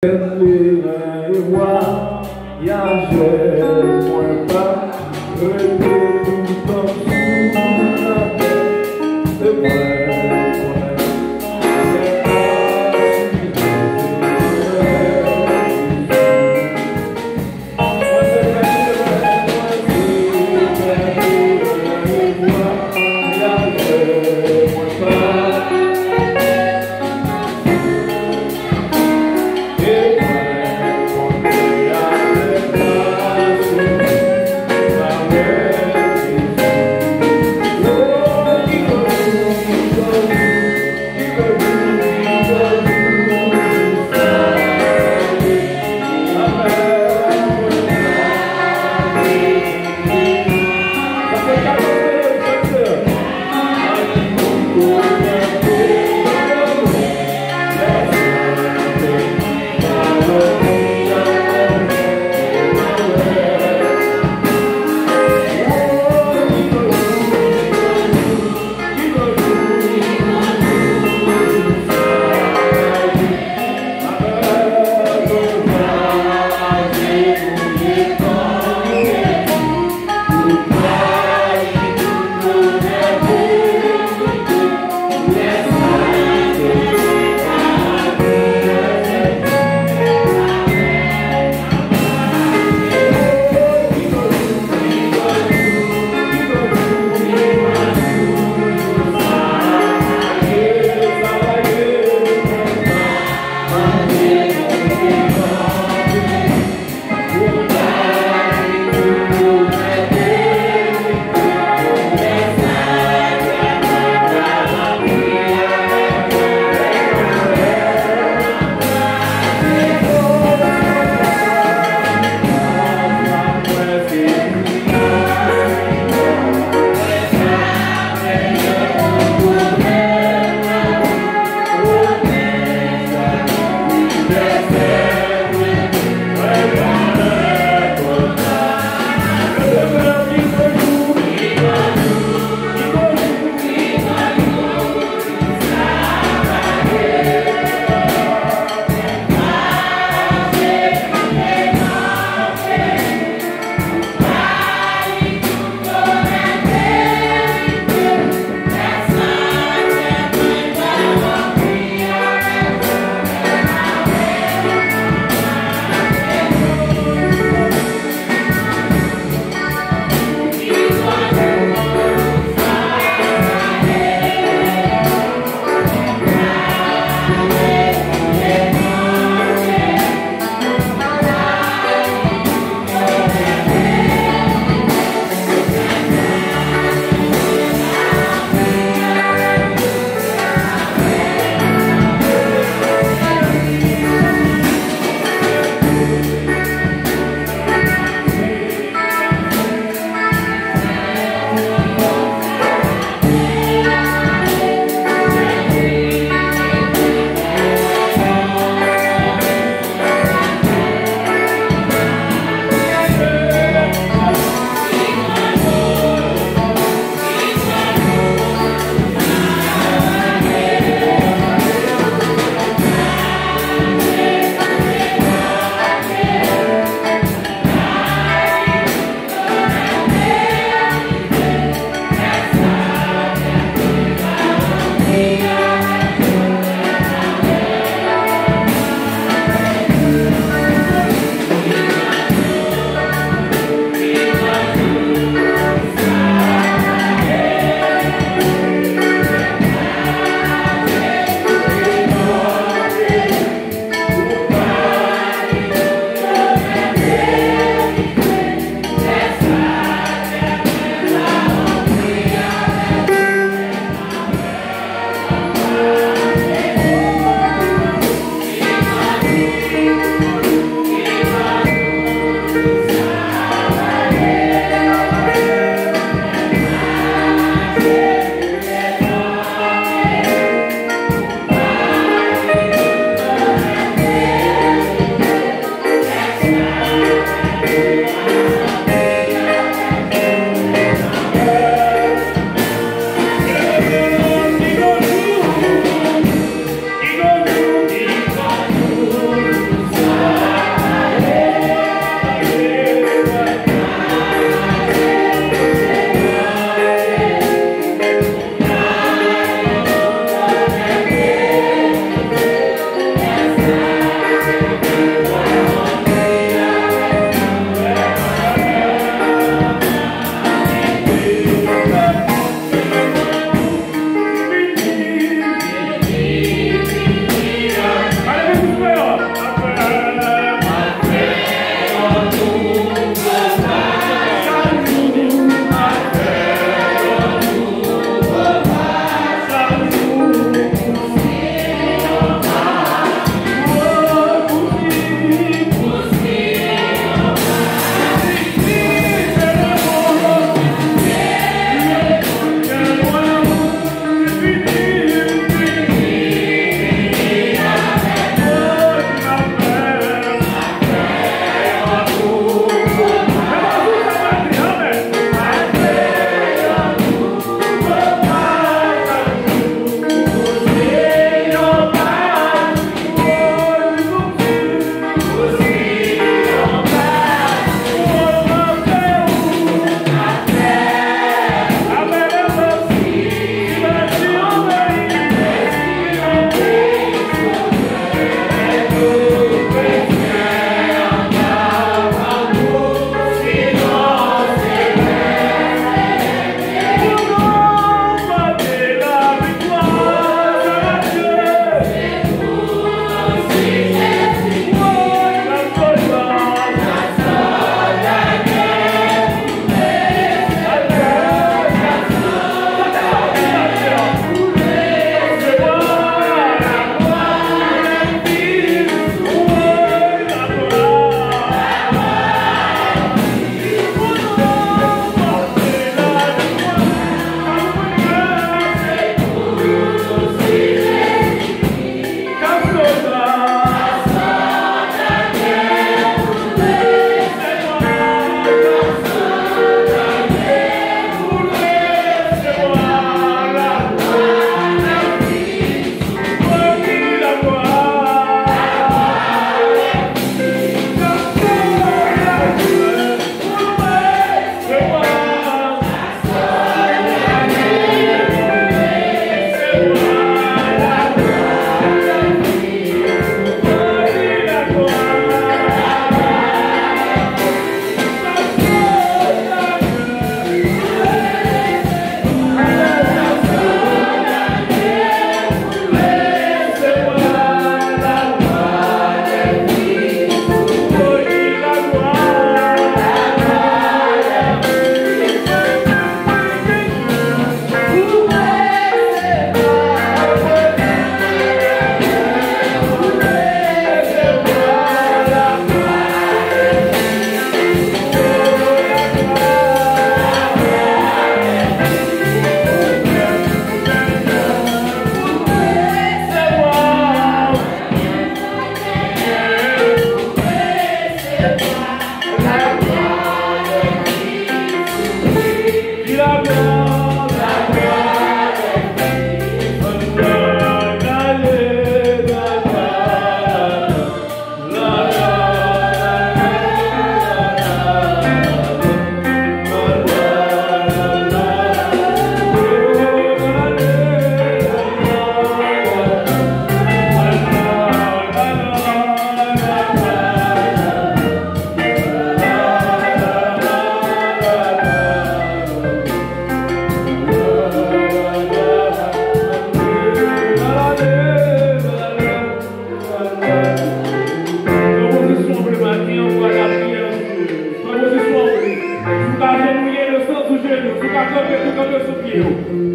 Voyager, moi pas, rester tout le temps sous la tête, et moi,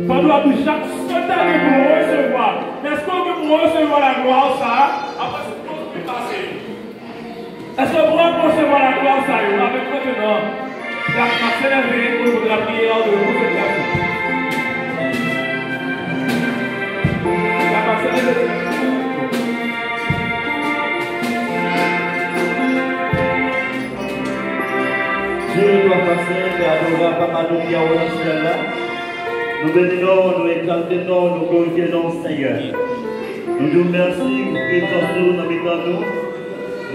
Pendant que chaque semaine pour recevoir. Est-ce qu'on peut recevoir la gloire ça? Après, c'est tout ce qui est passé. Est-ce qu'on peut recevoir la gloire ça? Avec maintenant, la accélérer pour la prière de consécration. La accélérer. Dieu doit passer, et adorer Papa nous qui a au ciel là. Nous bénissons, nous exaltons, nous glorifions le Seigneur. Nous nous remercions pour présence nous dans nous.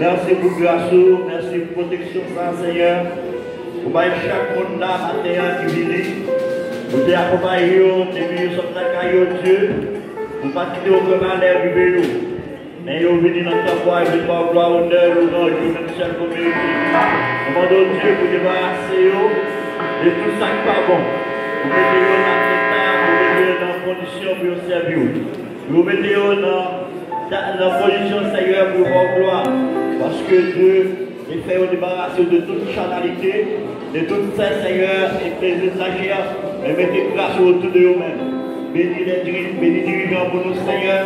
Merci pour grâce, merci pour protection, Seigneur. Pour chaque monde là, matin qui vient. Nous t'accompagnons, nous sommes accueillis au Dieu. Nous ne pas quitter aucun malheur du vélo. Mais nous venons dans ta voie, nous venons gloire, honneur, louange, nous même seule communauté. Nous demandons Dieu pour débarrasser de tout ça qui n'est pas bon. Vous mettez dans l'état, vous mettez dans la condition pour vous servir. Vous mettez dans la position, Seigneur, pour votre gloire. Parce que Dieu est fait au débarrasser de toute charnalité, de tout ça, Seigneur, et les exagères, et mettez grâce autour de vous-mêmes. Bénis les dirigeants pour nous, Seigneur.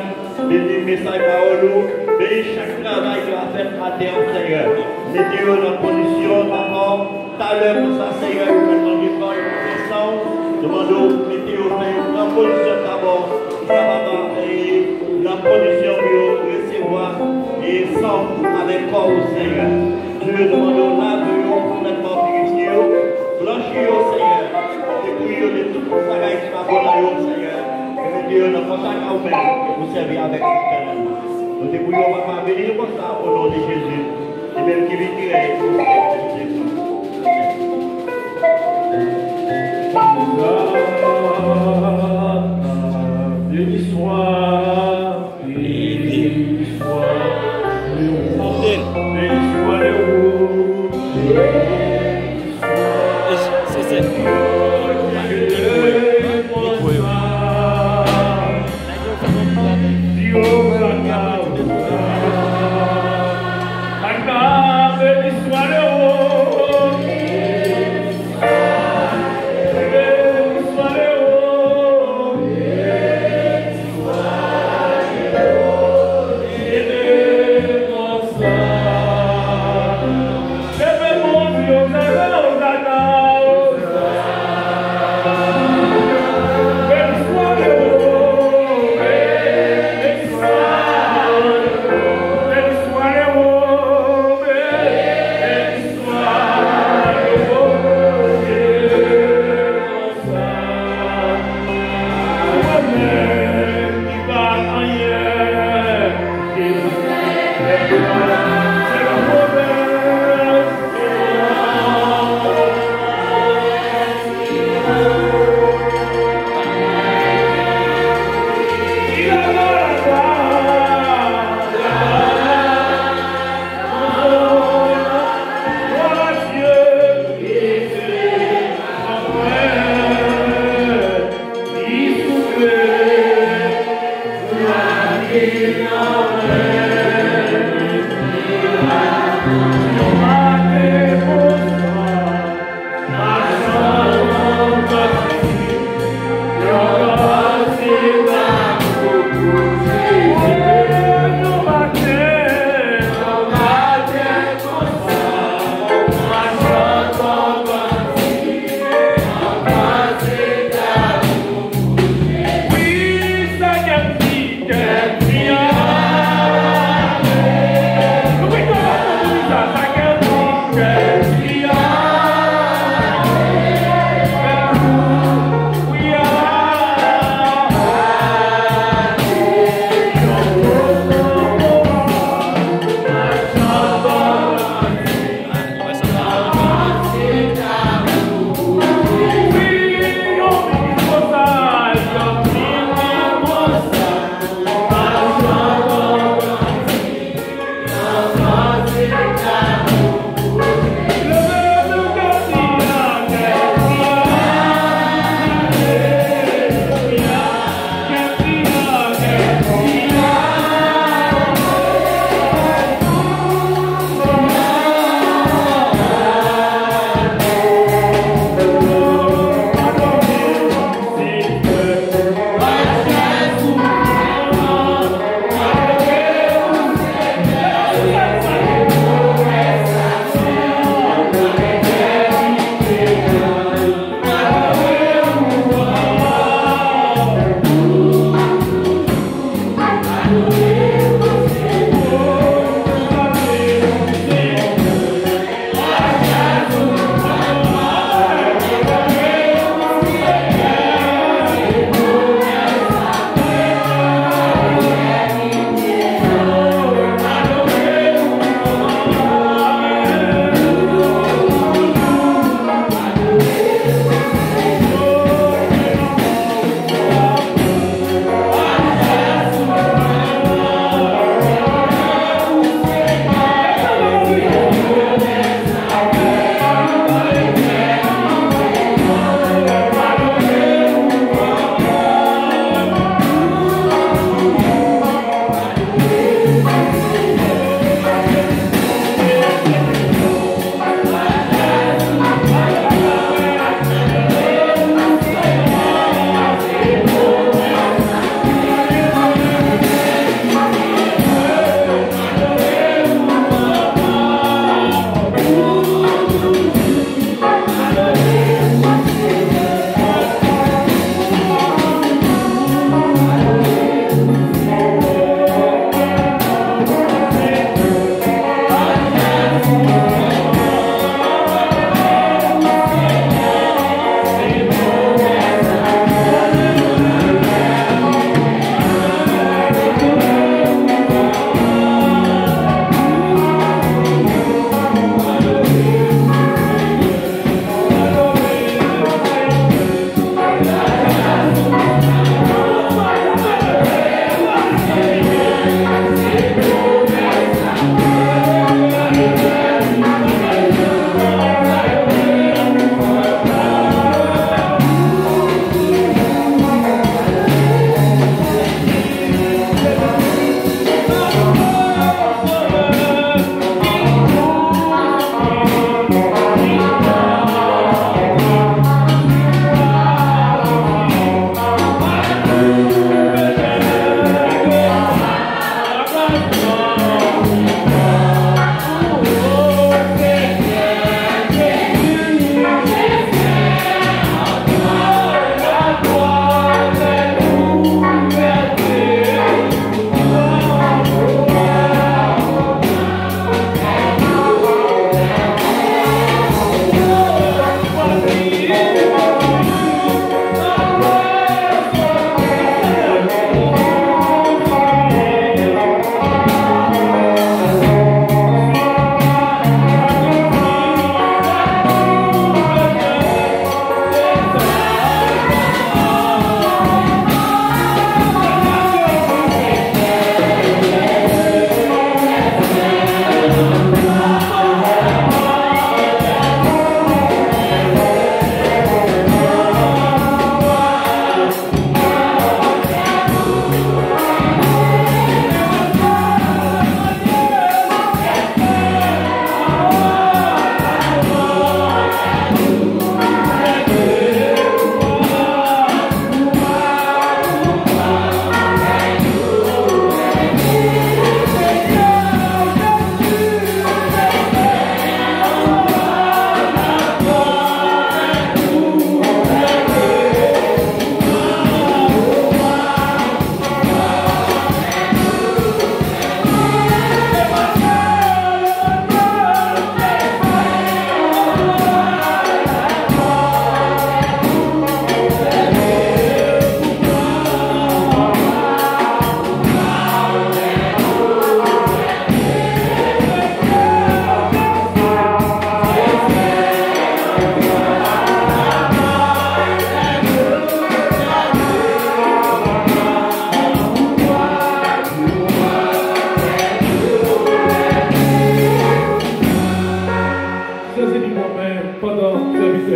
Bénis les messages par nous. Bénis chaque travail qui va faire matin, Seieur. Mettez-vous dans la condition, d'abord, tout à l'heure pour ça, Seieur, vous faites dans les corps et vous descendez. Demandons, mettez-vous dans la condition d'abord, dans la condition pour recevoir et sans avec corps, Seieur. Dieu, demandons là, de vous complètement purifier, blanchir, Seieur. Dépouiller de tout le travail qui va bon à vous, Seieur. Et mettez-vous dans le contact à vous-même et vous servir avec l'éternel. Nous débrouillons, Papa, bénis comme ça au nom de Jésus. Et même qui vit qui est. Béni soit, béni soit, béni soit le haut, C'est béni soit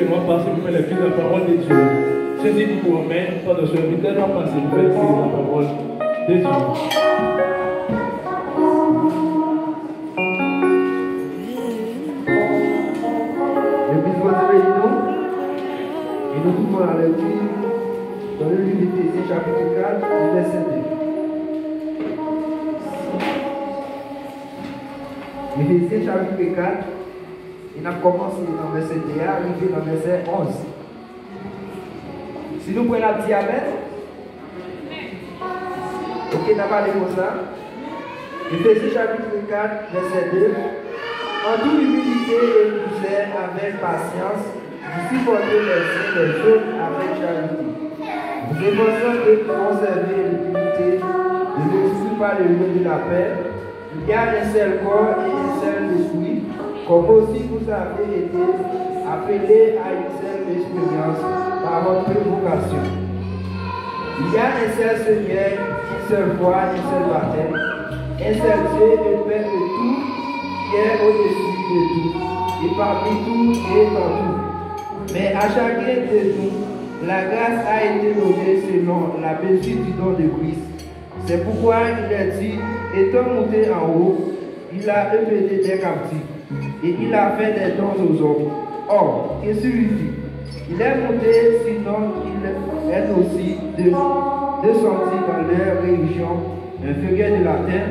également passer pour faire l'église de la parole de Dieu. Saisis-vous pour vous-même pendant ce éternellement passé pour faire l'église de la parole de Dieu. L'église va nous et nous trouvons la lecture dans le livre d'Éphésiens chapitre 4, verset 2. Éphésiens chapitre 4, il a commencé dans le verset 2 et arrivé dans le verset 11. Si nous prenons la petite amen, ok, n'a pas les mots ça. Éphésiens chapitre 4, verset 2. En toute humilité et douceur, avec patience, vous supportez les uns les autres avec charité. Vous efforçant de conserver l'unité de l'esprit par le lieu de la paix. Il y a un seul corps et un seul esprit, comme aussi vous avez été appelés à une seule expérience par votre vocation. Il y a un seul Seigneur, une seule foi, un seul baptême, un seul Dieu et Père de tout, qui est au-dessus de tout, et parmi tout et dans tout. Mais à chacun de nous, la grâce a été donnée selon la mesure du don de Christ. C'est pourquoi il est dit, étant monté en haut, il a élevé des captifs, et il a fait des dons aux hommes. Or, qu'est-ce qu'il dit? Il est monté, sinon il est aussi descendu dans leur région inférieure de la terre.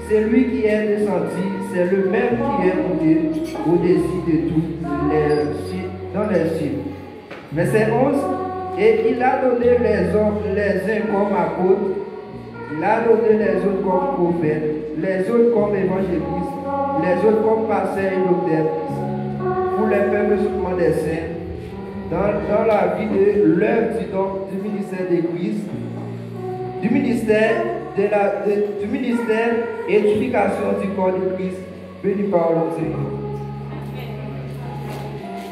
C'est lui qui est descendu, c'est le même qui est monté au-dessus de tout dans les cieux. Verset 11. Et il a donné les uns comme apôtres, il a donné les autres comme prophètes, les autres comme évangélistes, les autres comme pasteurs et docteurs, pour le perfectionnement des saints, dans la vie de l'œuvre du ministère de Christ, du ministère édification du corps de Christ, béni par le Seigneur.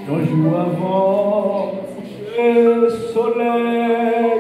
Un jour avant le soleil,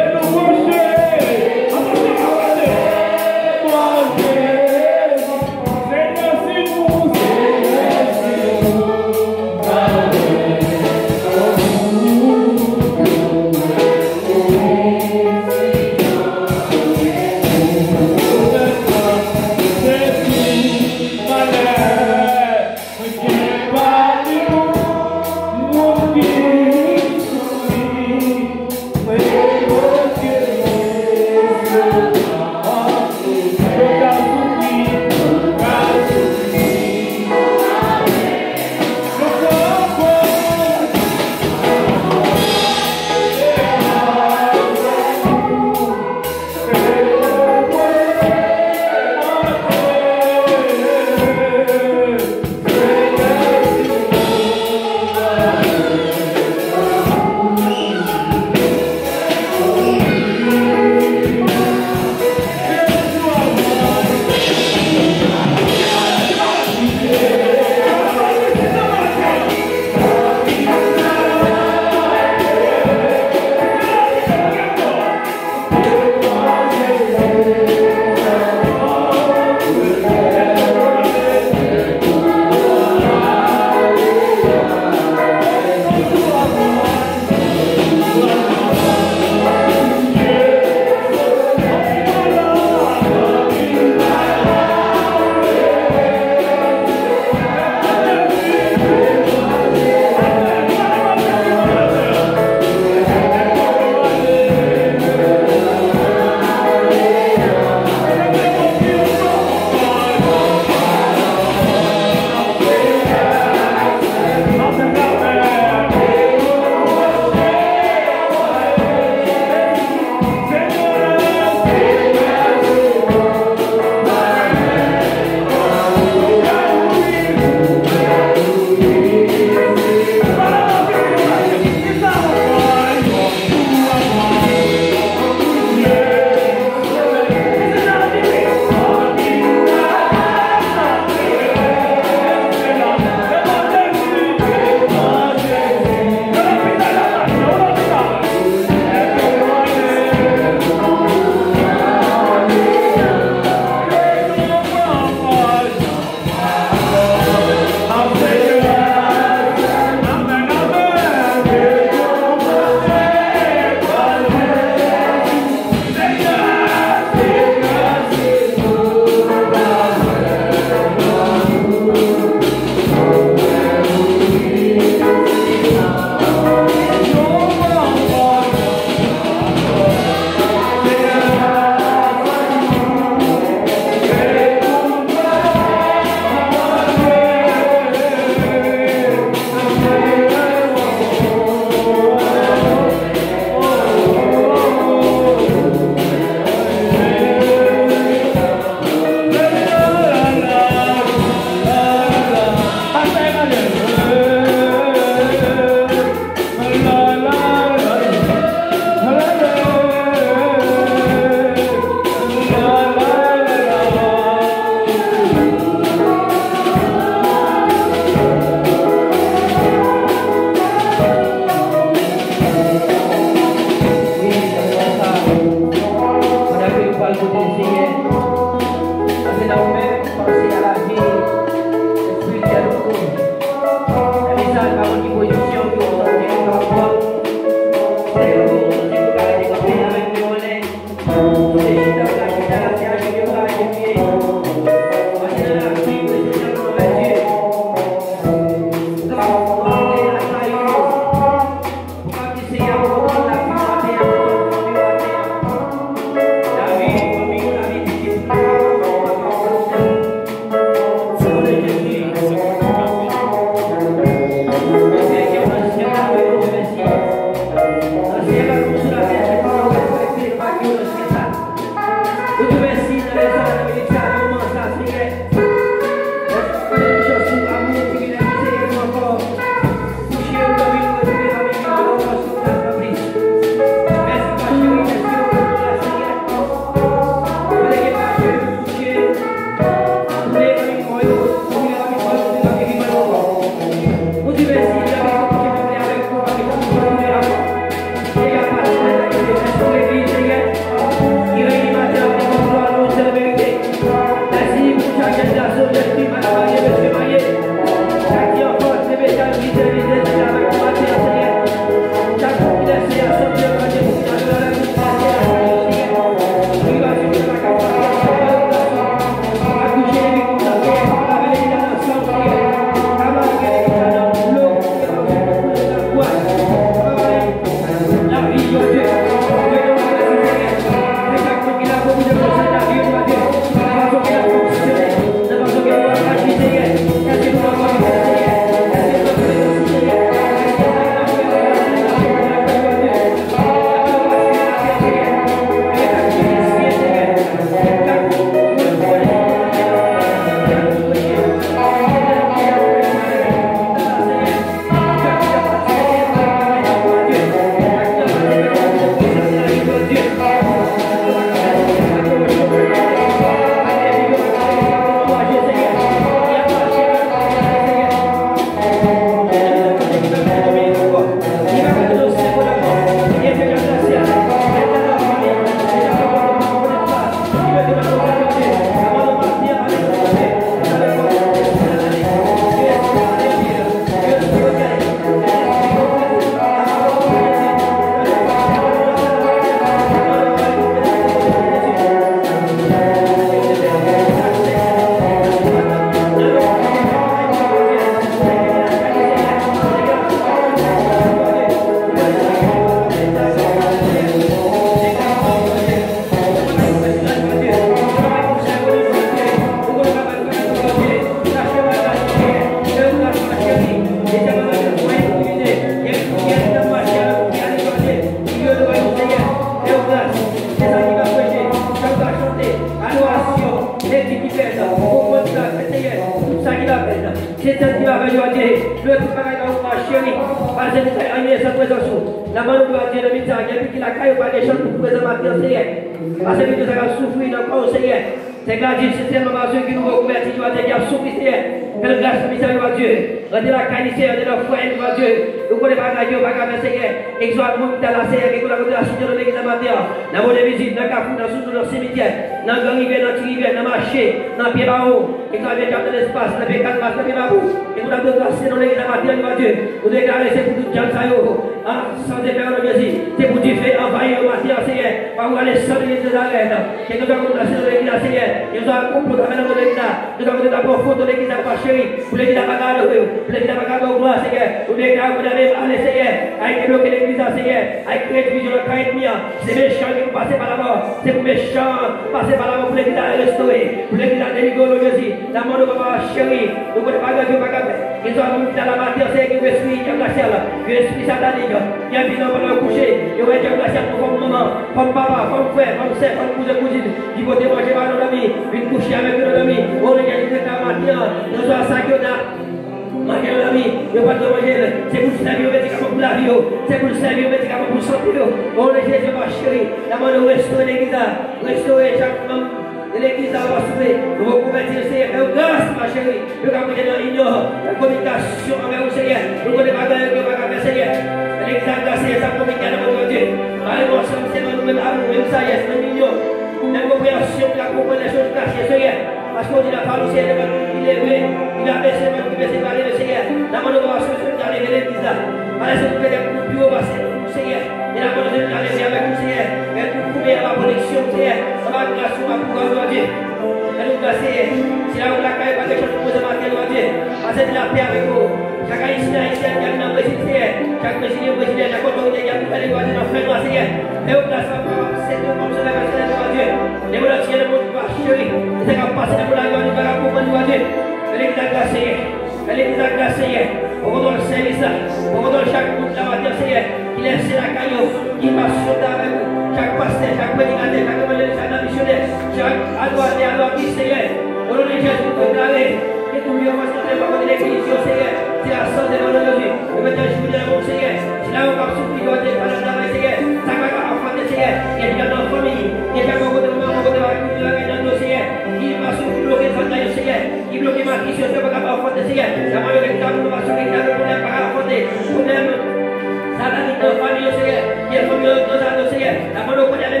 Seigneur. La bonne qu'on y avait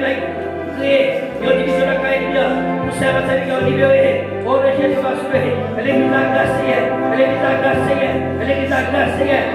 créé. Il y a une division de la carrière. Pour servir Seigneur libéré. Oh, le Jésus va sauver. L'église à grâce, Seigneur. L'église à grâce, Seigneur. L'église à grâce, Seigneur.